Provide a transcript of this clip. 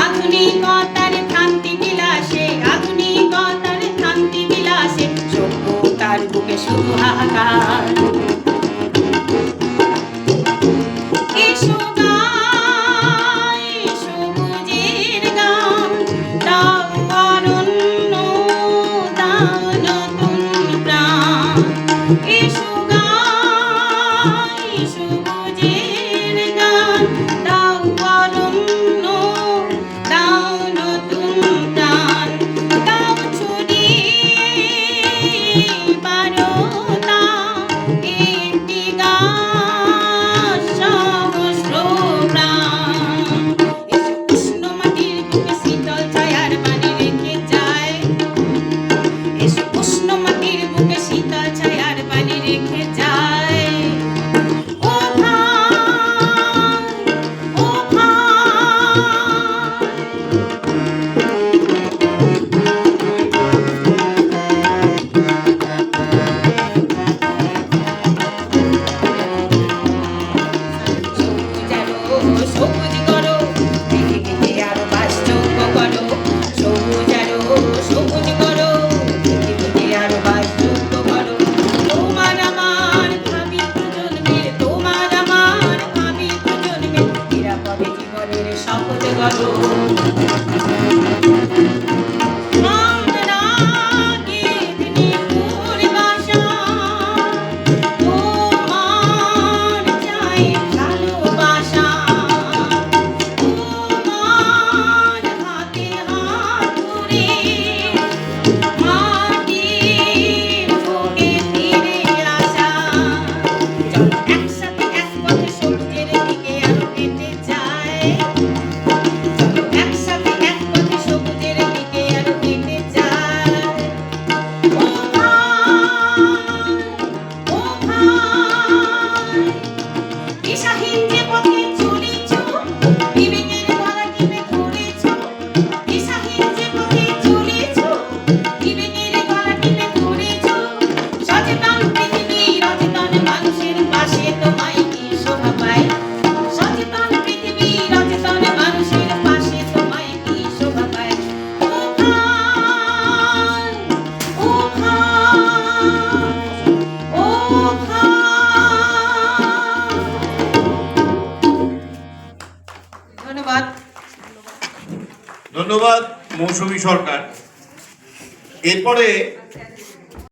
আধুনিকতার ভ্রান্তি বিলাসে, আধুনিকতার ভ্রান্তি বিলাসে সভ্যতার বুকে শুধু হাহাকার। এসো গাই সবুজের গান, দাও অরণ্য, দাও নতুন প্রাণ। এসো গাই সবুজের গান, দাও অরণ্য, দাও নতুন প্রাণ। দাও ছড়িয়ে বারতা, একটি গাছ সহস্র প্রাণ। এসো উষ্ণ মাটির বুকে শীতল ছায়ার বাণী রেখে যায়, এসো উষ্ণ মাটির বুকে শীতল ছায়ার বাণী রেখে যায়। ও ভাই, ও ভাই, সবুজ করো, পৃথিবীকে আরো বাসযোগ্য করো। সবুজ আরো সবুজ করো, পৃথিবীকে আরো বাসযোগ্য করো। তোমার আমার ভাবি প্রজন্মের, তোমার আমার ভাবি প্রজন্মের নিরাপদে জীবনের শপথ করো। আমরা গেদনিপুর বাসা, তোমার চাই ভালোবাসা। তোমার হাতে হাত ধরে মাটির বুকে ফিরে আসা। চলো একসাথে এক পথে সবুজের দিকে আরো হেঁটে যাই। চলো একসাথে এক পথে সবুজের দিকে আরো হেঁটে যাই। ও ভাই, ও ভাই, দিশাহীন যে পথে চলেছ, বিবেকের গলা টিপে ধরেছ। দিশাহীন যে পথে চলেছ, বিবেকের গলা টিপে ধরেছ। সচেতন পৃথিবী, অচেতন মানুষের পাশে তোমায় কি শোভা পায়। সচেতন পৃথিবী, অচেতন মানুষের পাশে তোমায় কি শোভা পায়। ও ভাই, ও ভাই, ও ভাই। ধন্যবাদ। ধন্যবাদ মৌসুমী সরকার। এরপরে